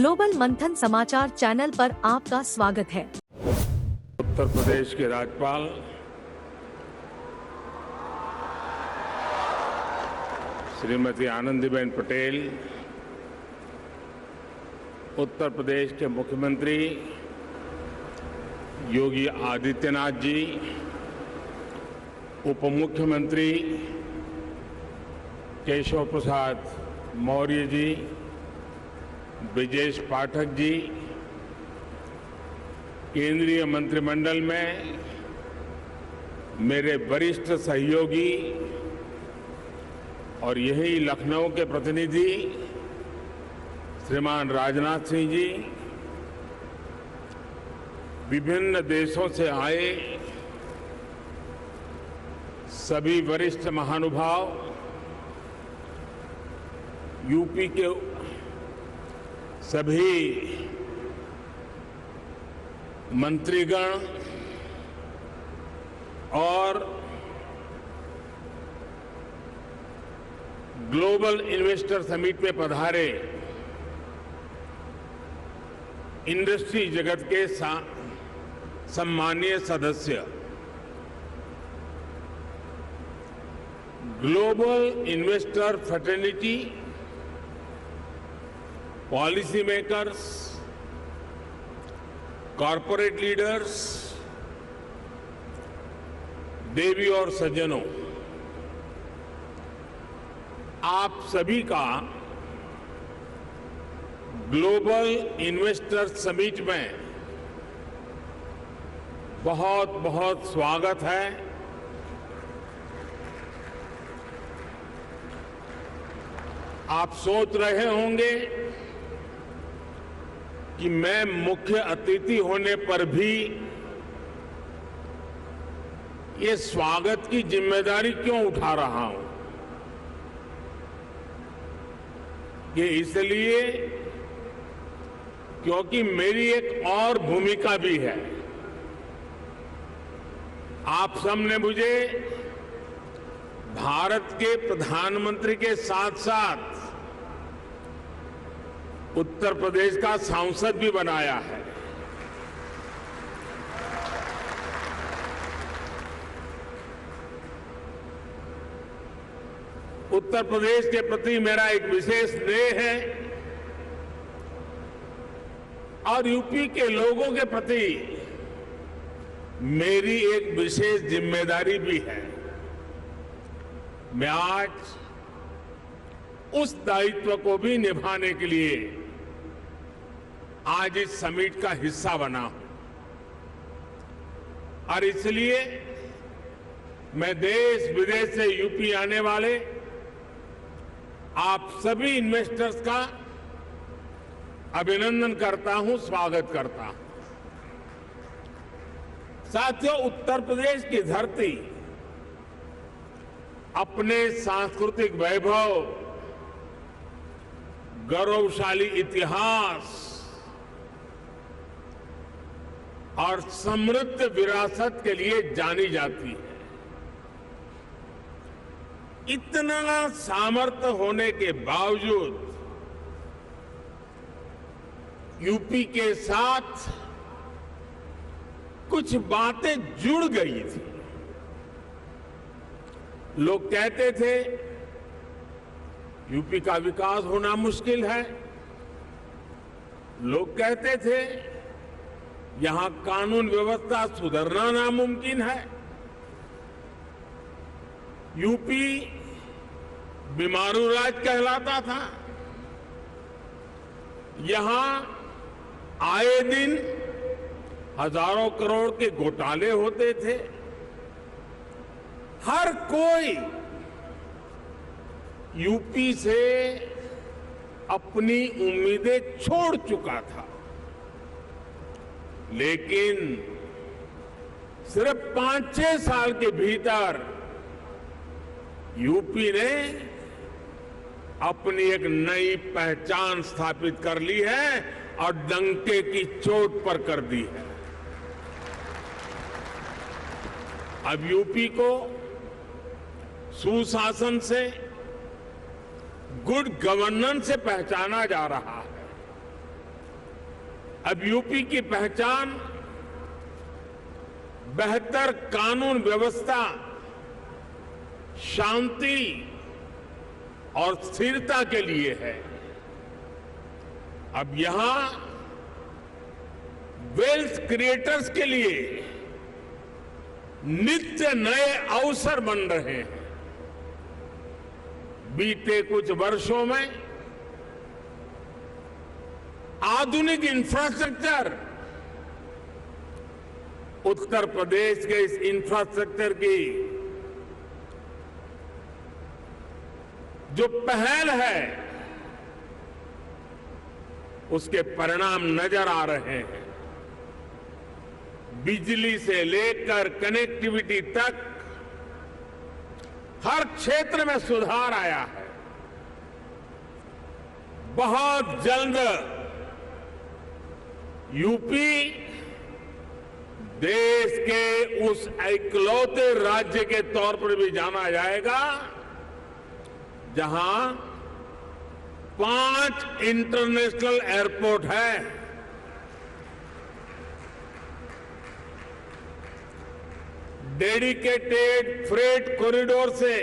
Global मंथन समाचार channel पर आपका स्वागत है। उत्तर प्रदेश के राज्यपाल श्रीमती आनंदीबेन पटेल, उत्तर प्रदेश के मुख्यमंत्री योगी आदित्यनाथ जी, उप मुख्यमंत्री केशव प्रसाद मौर्य जी, ब्रजेश पाठक जी, केंद्रीय मंत्रिमंडल में मेरे वरिष्ठ सहयोगी और यही लखनऊ के प्रतिनिधि श्रीमान राजनाथ सिंह जी, विभिन्न देशों से आए सभी वरिष्ठ महानुभाव, यूपी के सभी मंत्रीगण और ग्लोबल इन्वेस्टर समिट में पधारे इंडस्ट्री जगत के सम्मानीय सदस्य, global investor fraternity, policy makers, corporate leaders, देवी और सज्जनों, आप सभी का ग्लोबल इन्वेस्टर समिट में बहुत बहुत स्वागत है। आप सोच रहे होंगे कि मैं मुख्य अतिथि होने पर भी ये स्वागत की जिम्मेदारी क्यों उठा रहा हूं। ये इसलिए क्योंकि मेरी एक और भूमिका भी है। आप सबने मुझे भारत के प्रधानमंत्री के साथ साथ उत्तर प्रदेश का सांसद भी बनाया है। उत्तर प्रदेश के प्रति मेरा एक विशेष स्नेह है और यूपी के लोगों के प्रति मेरी एक विशेष जिम्मेदारी भी है। मैं आज उस दायित्व को भी निभाने के लिए आज इस समिट का हिस्सा बना हूं और इसलिए मैं देश विदेश से यूपी आने वाले आप सभी इन्वेस्टर्स का अभिनंदन करता हूं, स्वागत करता हूं। साथियों, उत्तर प्रदेश की धरती अपने सांस्कृतिक वैभव, गौरवशाली इतिहास और समृद्ध विरासत के लिए जानी जाती है। इतना सामर्थ्य होने के बावजूद यूपी के साथ कुछ बातें जुड़ गई थी। लोग कहते थे यूपी का विकास होना मुश्किल है। लोग कहते थे यहां कानून व्यवस्था सुधरना नामुमकिन है। यूपी बीमारू राज्य कहलाता था। यहां आए दिन हजारों करोड़ के घोटाले होते थे। हर कोई यूपी से अपनी उम्मीदें छोड़ चुका था, लेकिन सिर्फ 5-6 साल के भीतर यूपी ने अपनी एक नई पहचान स्थापित कर ली है और डंके की चोट पर कर दी है। अब यूपी को सुशासन से, गुड गवर्नेंस से पहचाना जा रहा है। अब यूपी की पहचान बेहतर कानून व्यवस्था, शांति और स्थिरता के लिए है। अब यहां वेल्थ क्रिएटर्स के लिए नित्य नए अवसर बन रहे हैं। बीते कुछ वर्षों में आधुनिक इंफ्रास्ट्रक्चर, उत्तर प्रदेश के इस इंफ्रास्ट्रक्चर की जो पहल है, उसके परिणाम नजर आ रहे हैं। बिजली से लेकर कनेक्टिविटी तक हर क्षेत्र में सुधार आया है। बहुत जल्द यूपी देश के उस इकलौते राज्य के तौर पर भी जाना जाएगा जहां 5 इंटरनेशनल एयरपोर्ट है। डेडिकेटेड फ्रेट कॉरिडोर से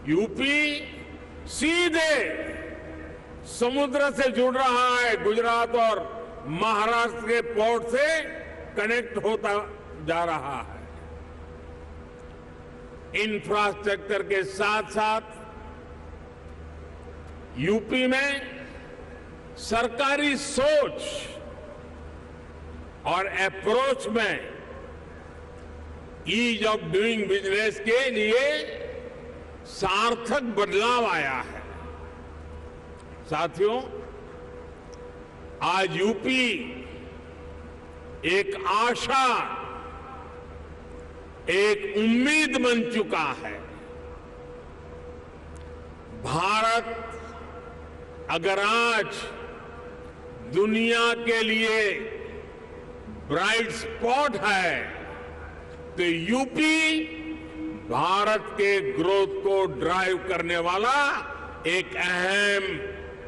यूपी सीधे समुद्र से जुड़ रहा है। गुजरात और महाराष्ट्र के पोर्ट से कनेक्ट होता जा रहा है। इंफ्रास्ट्रक्चर के साथ साथ यूपी में सरकारी सोच और अप्रोच में ईज ऑफ डूइंग बिजनेस के लिए सार्थक बदलाव आया है। साथियों, आज यूपी एक आशा, एक उम्मीद बन चुका है। भारत अगर आज दुनिया के लिए ब्राइट स्पॉट है तो यूपी भारत के ग्रोथ को ड्राइव करने वाला एक अहम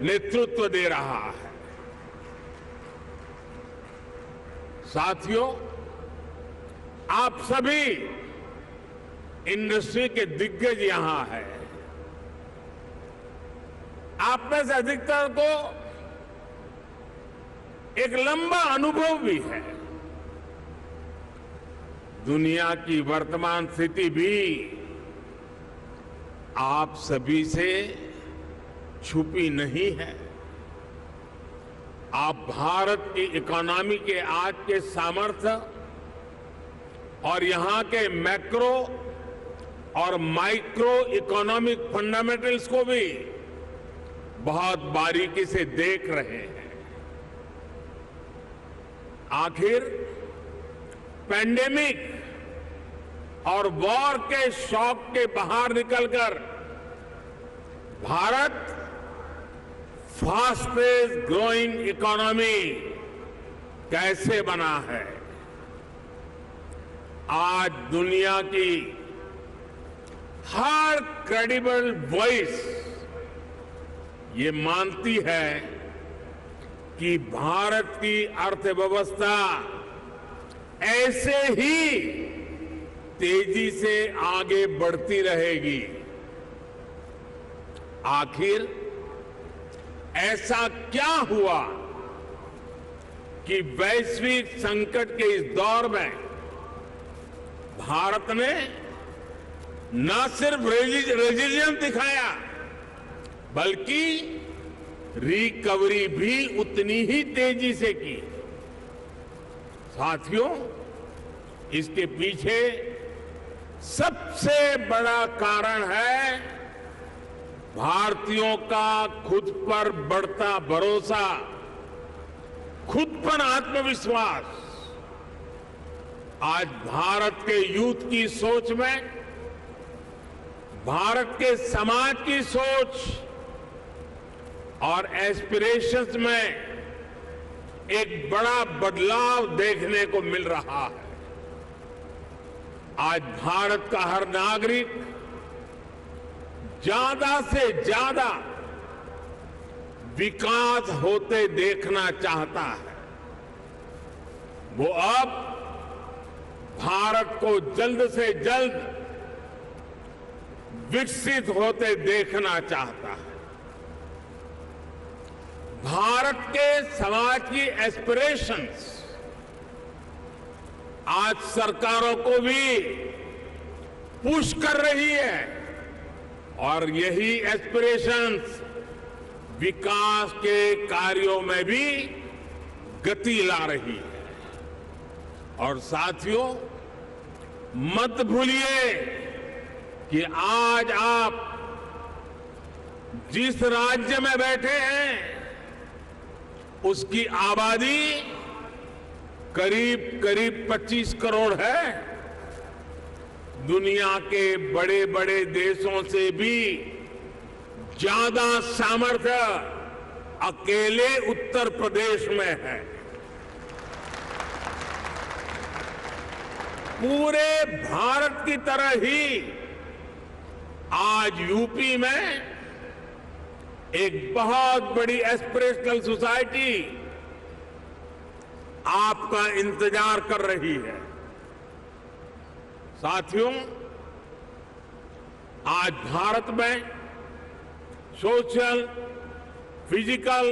नेतृत्व दे रहा है। साथियों, आप सभी इंडस्ट्री के दिग्गज यहां हैं। आप में से अधिकतर को एक लंबा अनुभव भी है। दुनिया की वर्तमान स्थिति भी आप सभी से छुपी नहीं है। आप भारत की इकोनॉमी के आज के सामर्थ्य और यहां के मैक्रो और माइक्रो इकोनॉमिक फंडामेंटल्स को भी बहुत बारीकी से देख रहे हैं। आखिर पैंडेमिक और वॉर के शॉक के बाहर निकलकर भारत फास्टेस्ट ग्रोइंग इकोनॉमी कैसे बना है। आज दुनिया की हर क्रेडिबल वॉइस ये मानती है कि भारत की अर्थव्यवस्था ऐसे ही तेजी से आगे बढ़ती रहेगी। आखिर ऐसा क्या हुआ कि वैश्विक संकट के इस दौर में भारत ने न सिर्फ रेजिलियंस दिखाया बल्कि रिकवरी भी उतनी ही तेजी से की। साथियों, इसके पीछे सबसे बड़ा कारण है भारतीयों का खुद पर बढ़ता भरोसा, खुद पर आत्मविश्वास। आज भारत के यूथ की सोच में, भारत के समाज की सोच और एस्पिरेशंस में एक बड़ा बदलाव देखने को मिल रहा है। आज भारत का हर नागरिक ज्यादा से ज्यादा विकास होते देखना चाहता है। वो अब भारत को जल्द से जल्द विकसित होते देखना चाहता है। भारत के समाज की एस्पिरेशंस आज सरकारों को भी पुश कर रही है और यही एस्पिरेशंस विकास के कार्यों में भी गति ला रही है। और साथियों, मत भूलिए कि आज आप जिस राज्य में बैठे हैं उसकी आबादी करीब करीब 25 करोड़ है। दुनिया के बड़े बड़े देशों से भी ज्यादा सामर्थ्य अकेले उत्तर प्रदेश में है। पूरे भारत की तरह ही आज यूपी में एक बहुत बड़ी एस्पिरेशनल सोसाइटी आपका इंतजार कर रही है। साथियों, आज भारत में सोशल, फिजिकल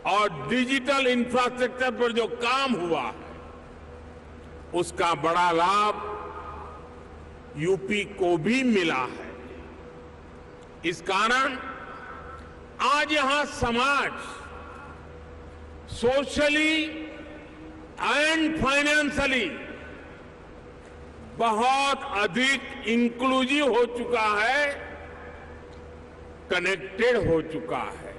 और डिजिटल इंफ्रास्ट्रक्चर पर जो काम हुआ है उसका बड़ा लाभ यूपी को भी मिला है। इस कारण आज यहां समाज सोशली एंड फाइनेंशियली बहुत अधिक इंक्लूसिव हो चुका है, कनेक्टेड हो चुका है।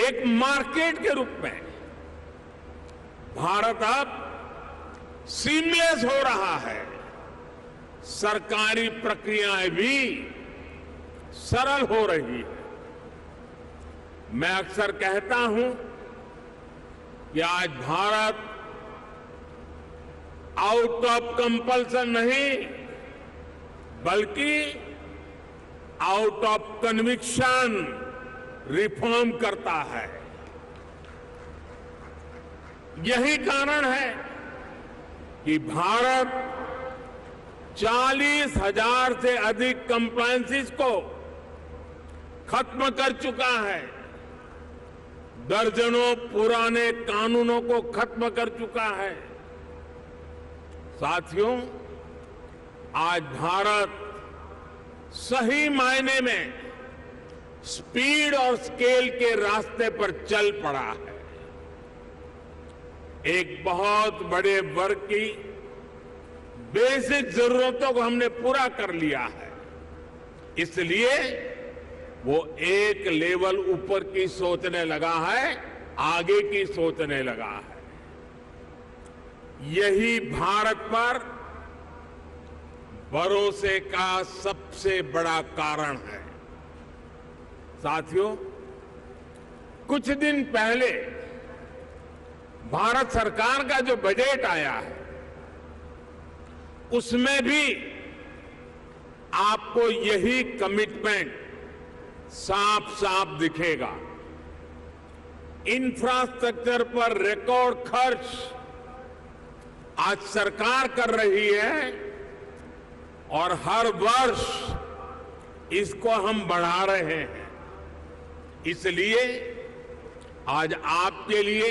एक मार्केट के रूप में भारत अब सीमलेस हो रहा है। सरकारी प्रक्रियाएं भी सरल हो रही है। मैं अक्सर कहता हूं कि आज भारत आउट ऑफ कंपल्सन नहीं बल्कि आउट ऑफ कन्विक्शन रिफॉर्म करता है। यही कारण है कि भारत 40,000 से अधिक कंप्लायंसेस को खत्म कर चुका है। दर्जनों पुराने कानूनों को खत्म कर चुका है। साथियों, आज भारत सही मायने में स्पीड और स्केल के रास्ते पर चल पड़ा है। एक बहुत बड़े वर्ग की बेसिक जरूरतों को हमने पूरा कर लिया है। इसलिए वो एक लेवल ऊपर की सोचने लगा है, आगे की सोचने लगा है। यही भारत पर भरोसे का सबसे बड़ा कारण है। साथियों, कुछ दिन पहले भारत सरकार का जो बजट आया है उसमें भी आपको यही कमिटमेंट साफ साफ दिखेगा। इंफ्रास्ट्रक्चर पर रिकॉर्ड खर्च आज सरकार कर रही है और हर वर्ष इसको हम बढ़ा रहे हैं। इसलिए आज आपके लिए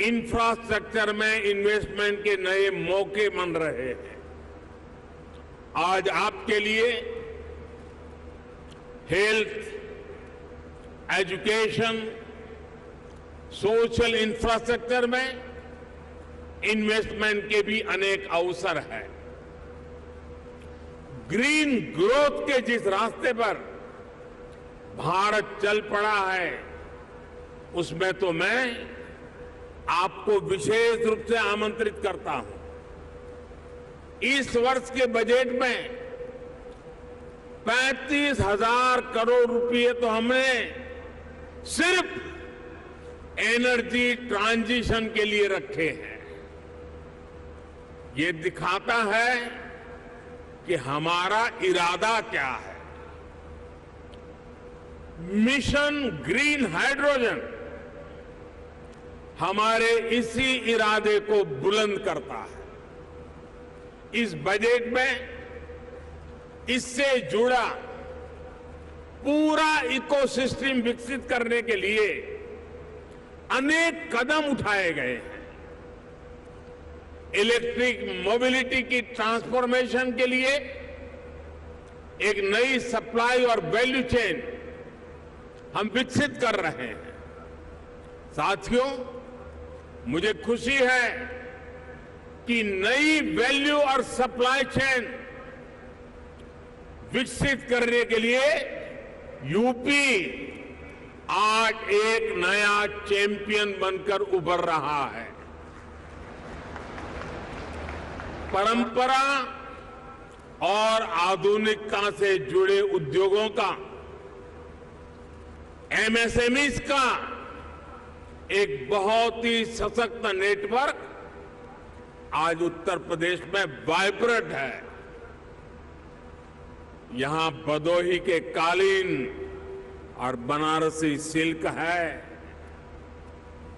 इंफ्रास्ट्रक्चर में इन्वेस्टमेंट के नए मौके बन रहे हैं। आज आपके लिए हेल्थ, एजुकेशन, सोशल इंफ्रास्ट्रक्चर में इन्वेस्टमेंट के भी अनेक अवसर हैं। ग्रीन ग्रोथ के जिस रास्ते पर भारत चल पड़ा है उसमें तो मैं आपको विशेष रूप से आमंत्रित करता हूं। इस वर्ष के बजट में 35,000 करोड़ रुपए तो हमने सिर्फ एनर्जी ट्रांजिशन के लिए रखे हैं। ये दिखाता है कि हमारा इरादा क्या है। मिशन ग्रीन हाइड्रोजन हमारे इसी इरादे को बुलंद करता है। इस बजट में इससे जुड़ा पूरा इकोसिस्टम विकसित करने के लिए अनेक कदम उठाए गए हैं। इलेक्ट्रिक मोबिलिटी की ट्रांसफॉर्मेशन के लिए एक नई सप्लाई और वैल्यू चेन हम विकसित कर रहे हैं। साथियों, मुझे खुशी है कि नई वैल्यू और सप्लाई चेन विकसित करने के लिए यूपी आज एक नया चैंपियन बनकर उभर रहा है। परंपरा और आधुनिकता से जुड़े उद्योगों का, एमएसएमईज का एक बहुत ही सशक्त नेटवर्क आज उत्तर प्रदेश में वाइब्रेंट है। यहां भदोही के कालीन और बनारसी सिल्क है,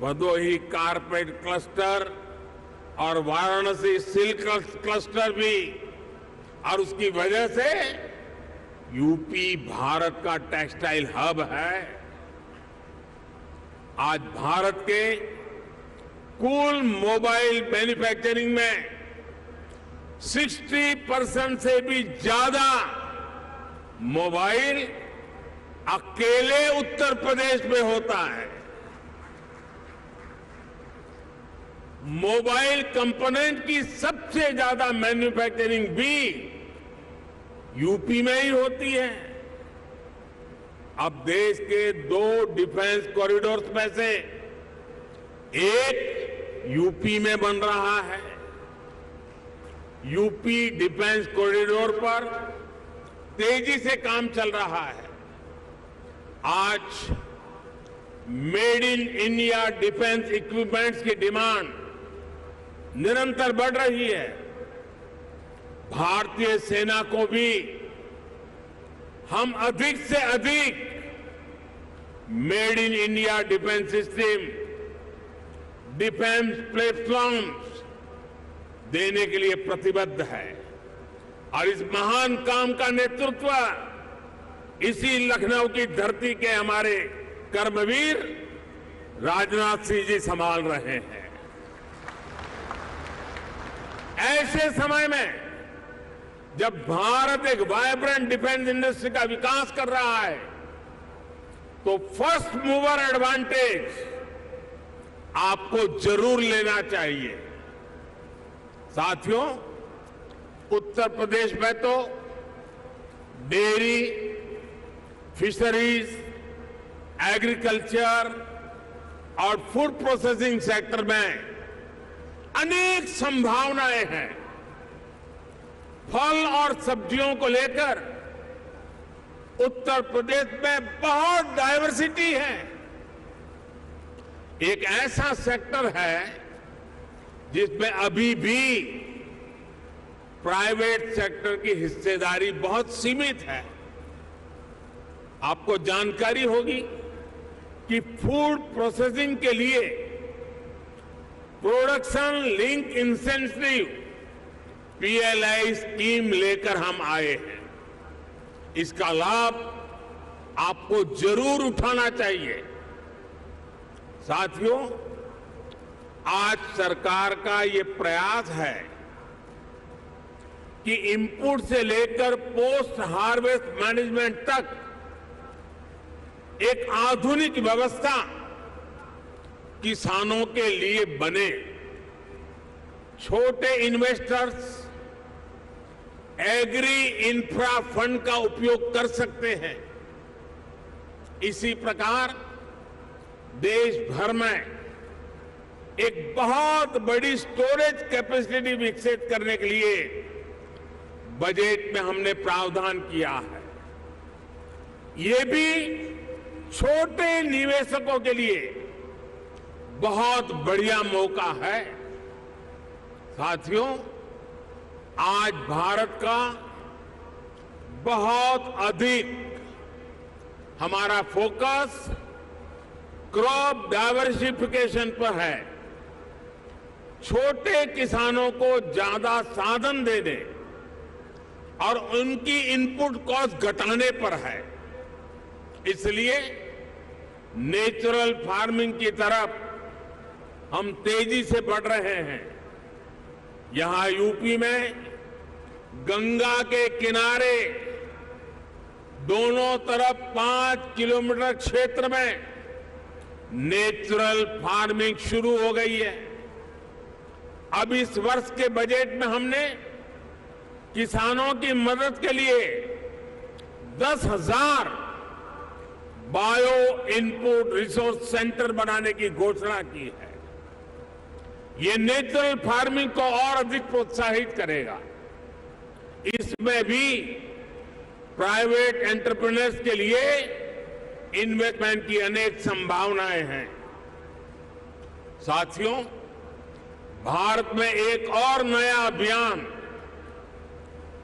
भदोही कारपेट क्लस्टर और वाराणसी सिल्क क्लस्टर भी, और उसकी वजह से यूपी भारत का टेक्सटाइल हब है। आज भारत के कुल मोबाइल मैन्युफैक्चरिंग में 60% से भी ज्यादा मोबाइल अकेले उत्तर प्रदेश में होता है। मोबाइल कंपोनेंट की सबसे ज्यादा मैन्युफैक्चरिंग भी यूपी में ही होती है। अब देश के 2 डिफेंस कॉरिडोर्स में से एक यूपी में बन रहा है। यूपी डिफेंस कॉरिडोर पर तेजी से काम चल रहा है। आज made in India defence equipments की डिमांड निरंतर बढ़ रही है। भारतीय सेना को भी हम अधिक से अधिक made in India defence system, defence platforms देने के लिए प्रतिबद्ध है। और इस महान काम का नेतृत्व इसी लखनऊ की धरती के हमारे कर्मवीर राजनाथ सिंह जी संभाल रहे हैं। ऐसे समय में जब भारत एक वाइब्रेंट डिफेंस इंडस्ट्री का विकास कर रहा है, तो फर्स्ट मूवर एडवांटेज आपको जरूर लेना चाहिए। साथियों, उत्तर प्रदेश में तो डेयरी, फिशरीज, एग्रीकल्चर और फूड प्रोसेसिंग सेक्टर में अनेक संभावनाएं हैं। फल और सब्जियों को लेकर उत्तर प्रदेश में बहुत डायवर्सिटी है। एक ऐसा सेक्टर है जिसमें अभी भी प्राइवेट सेक्टर की हिस्सेदारी बहुत सीमित है। आपको जानकारी होगी कि फूड प्रोसेसिंग के लिए production link incentive PLI scheme लेकर हम आए हैं। इसका लाभ आपको जरूर उठाना चाहिए। साथियों, आज सरकार का ये प्रयास है कि इनपुट से लेकर पोस्ट हार्वेस्ट मैनेजमेंट तक एक आधुनिक व्यवस्था किसानों के लिए बने। छोटे इन्वेस्टर्स एग्री इंफ्रा फंड का उपयोग कर सकते हैं। इसी प्रकार देश भर में एक बहुत बड़ी स्टोरेज कैपेसिटी विकसित करने के लिए बजट में हमने प्रावधान किया है। ये भी छोटे निवेशकों के लिए बहुत बढ़िया मौका है। साथियों, आज भारत का बहुत अधिक हमारा फोकस क्रॉप डाइवर्सिफिकेशन पर है। छोटे किसानों को ज्यादा साधन देने और उनकी इनपुट कॉस्ट घटाने पर है। इसलिए नेचुरल फार्मिंग की तरफ हम तेजी से बढ़ रहे हैं। यहां यूपी में गंगा के किनारे दोनों तरफ 5 किलोमीटर क्षेत्र में नेचुरल फार्मिंग शुरू हो गई है। अब इस वर्ष के बजट में हमने किसानों की मदद के लिए 10,000 बायो इनपुट रिसोर्स सेंटर बनाने की घोषणा की है। ये नेचुरल फार्मिंग को और अधिक प्रोत्साहित करेगा। इसमें भी प्राइवेट एंटरप्रेन्योर्स के लिए इन्वेस्टमेंट की अनेक संभावनाएं हैं। साथियों, भारत में एक और नया अभियान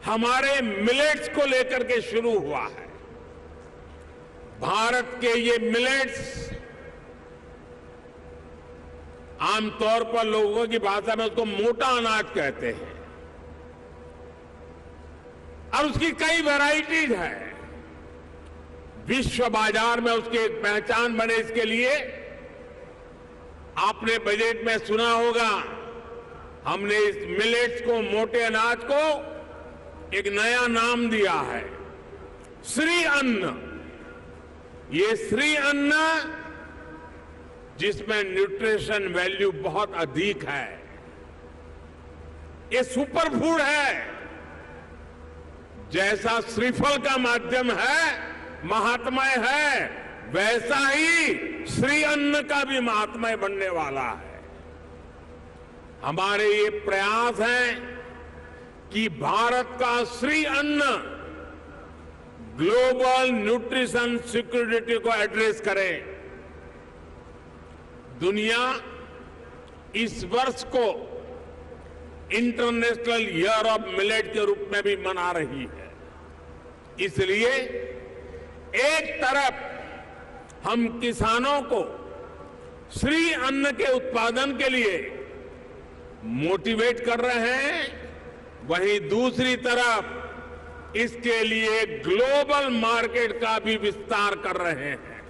हमारे मिलेट्स को लेकर के शुरू हुआ है। भारत के ये मिलेट्स आमतौर पर लोगों की भाषा में उसको मोटा अनाज कहते हैं और उसकी कई वैरायटीज हैं। विश्व बाजार में उसकी एक पहचान बने, इसके लिए आपने बजट में सुना होगा, हमने इस मिलेट्स को, मोटे अनाज को एक नया नाम दिया है, श्री अन्न। ये श्री अन्न जिसमें न्यूट्रिशन वैल्यू बहुत अधिक है, ये सुपर फूड है। जैसा श्रीफल का माध्यम है, महात्मय है, वैसा ही श्री अन्न का भी महात्मय बनने वाला है। हमारे ये प्रयास हैं कि भारत का श्री अन्न ग्लोबल न्यूट्रिशन सिक्योरिटी को एड्रेस करे। दुनिया इस वर्ष को इंटरनेशनल ईयर ऑफ मिलेट के रूप में भी मना रही है। इसलिए एक तरफ हम किसानों को श्री अन्न के उत्पादन के लिए मोटिवेट कर रहे हैं, वहीं दूसरी तरफ इसके लिए ग्लोबल मार्केट का भी विस्तार कर रहे हैं।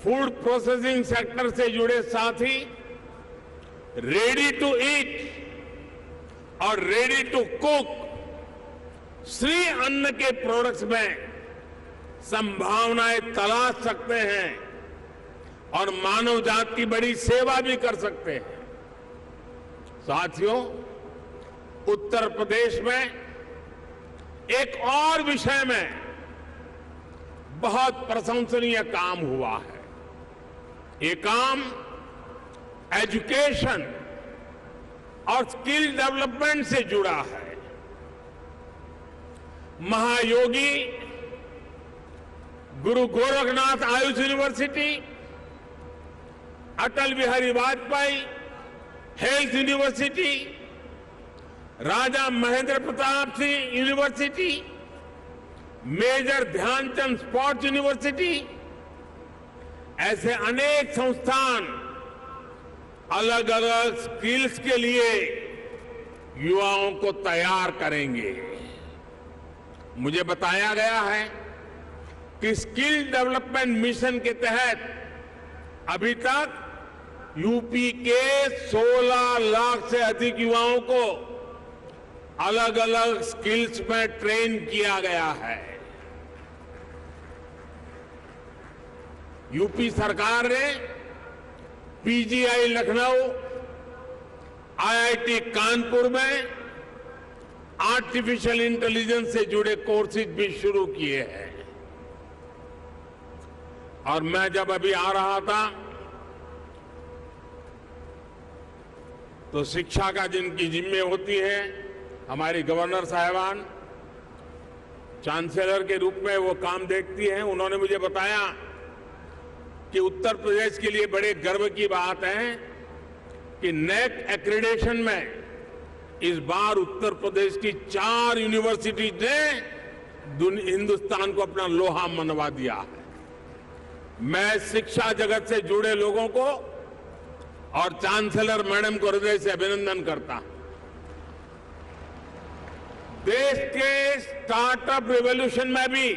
फूड प्रोसेसिंग सेक्टर से जुड़े साथी रेडी टू ईट और रेडी टू कुक श्री अन्न के प्रोडक्ट्स में संभावनाएं तलाश सकते हैं और मानव जाति की बड़ी सेवा भी कर सकते हैं। साथियों, उत्तर प्रदेश में एक और विषय में बहुत प्रशंसनीय काम हुआ है। ये काम एजुकेशन और स्किल डेवलपमेंट से जुड़ा है। Mahayogi Guru Gorakhnath Ayush university, Atal Bihari Vajpayee health university, Raja Mahendra Pratap Singh university, major Dhyan Chand sports university, ऐसे अनेक संस्थान अलग अलग स्किल्स के लिए युवाओं को तैयार करेंगे। मुझे बताया गया है कि स्किल डेवलपमेंट मिशन के तहत अभी तक यूपी के 16 लाख से अधिक युवाओं को अलग अलग स्किल्स में ट्रेन किया गया है। यूपी सरकार ने पीजीआई लखनऊ, आईआईटी कानपुर में आर्टिफिशियल इंटेलिजेंस से जुड़े कोर्सेज भी शुरू किए हैं। और मैं जब अभी आ रहा था तो शिक्षा का जिनकी जिम्मे होती है, हमारी गवर्नर साहिबान चांसलर के रूप में वो काम देखती हैं, उन्होंने मुझे बताया कि उत्तर प्रदेश के लिए बड़े गर्व की बात है कि नेक एक्रेडिटेशन में इस बार उत्तर प्रदेश की 4 यूनिवर्सिटीज ने हिंदुस्तान को अपना लोहा मनवा दिया है। मैं शिक्षा जगत से जुड़े लोगों को और चांसलर मैडम को हृदय से अभिनंदन करता हूं। देश के स्टार्टअप रिवॉल्यूशन में भी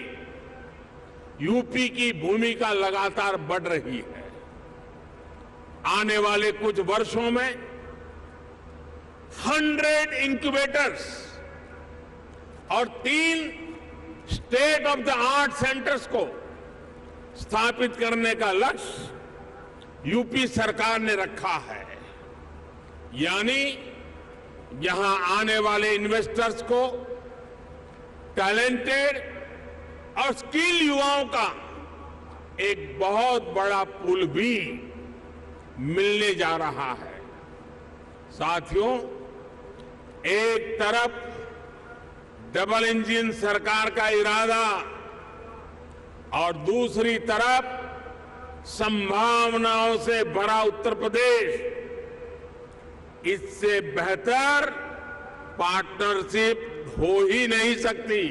यूपी की भूमिका लगातार बढ़ रही है। आने वाले कुछ वर्षों में 100 इंक्यूबेटर्स और 3 state of the art centres को स्थापित करने का लक्ष्य यूपी सरकार ने रखा है। यानी यहां आने वाले इन्वेस्टर्स को टैलेंटेड और स्किल युवाओं का एक बहुत बड़ा पूल भी मिलने जा रहा है। साथियों, एक तरफ डबल इंजन सरकार का इरादा और दूसरी तरफ संभावनाओं से भरा उत्तर प्रदेश, इससे बेहतर पार्टनरशिप हो ही नहीं सकती।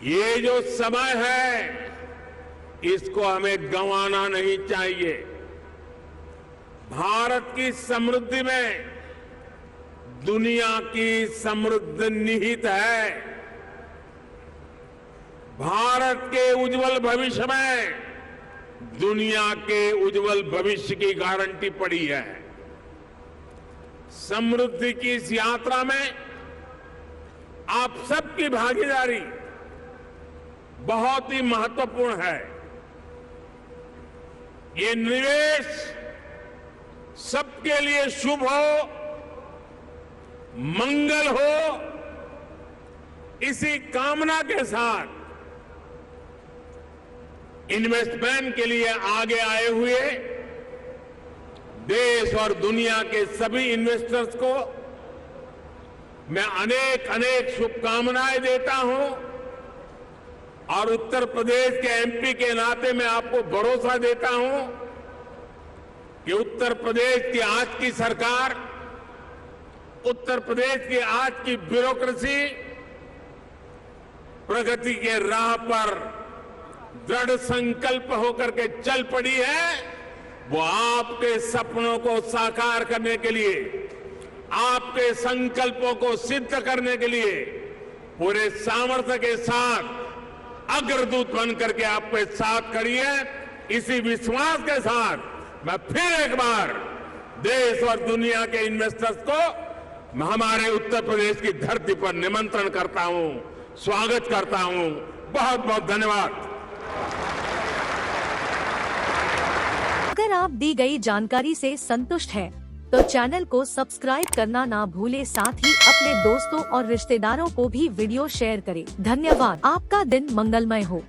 ये जो समय है, इसको हमें गंवाना नहीं चाहिए। भारत की समृद्धि में दुनिया की समृद्धि निहित है। भारत के उज्जवल भविष्य में दुनिया के उज्जवल भविष्य की गारंटी पड़ी है। समृद्धि की इस यात्रा में आप सबकी भागीदारी बहुत ही महत्वपूर्ण है। ये निवेश सबके लिए शुभ हो, मंगल हो, इसी कामना के साथ इन्वेस्टमेंट के लिए आगे आए हुए देश और दुनिया के सभी इन्वेस्टर्स को मैं अनेक अनेक शुभकामनाएं देता हूं और उत्तर प्रदेश के एमपी के नाते मैं आपको भरोसा देता हूं कि उत्तर प्रदेश की आज की सरकार, उत्तर प्रदेश की आज की ब्यूरोक्रेसी प्रगति के राह पर दृढ़ संकल्प होकर के चल पड़ी है। वो आपके सपनों को साकार करने के लिए, आपके संकल्पों को सिद्ध करने के लिए पूरे सामर्थ्य के साथ अग्रदूत बन करके आपके साथ खड़ी है। इसी विश्वास के साथ मैं फिर एक बार देश और दुनिया के इन्वेस्टर्स को हमारे उत्तर प्रदेश की धरती पर निमंत्रण करता हूं, स्वागत करता हूं। बहुत बहुत धन्यवाद। अगर आप दी गई जानकारी से संतुष्ट हैं, तो चैनल को सब्सक्राइब करना ना भूले, साथ ही अपने दोस्तों और रिश्तेदारों को भी वीडियो शेयर करें। धन्यवाद। आपका दिन मंगलमय हो।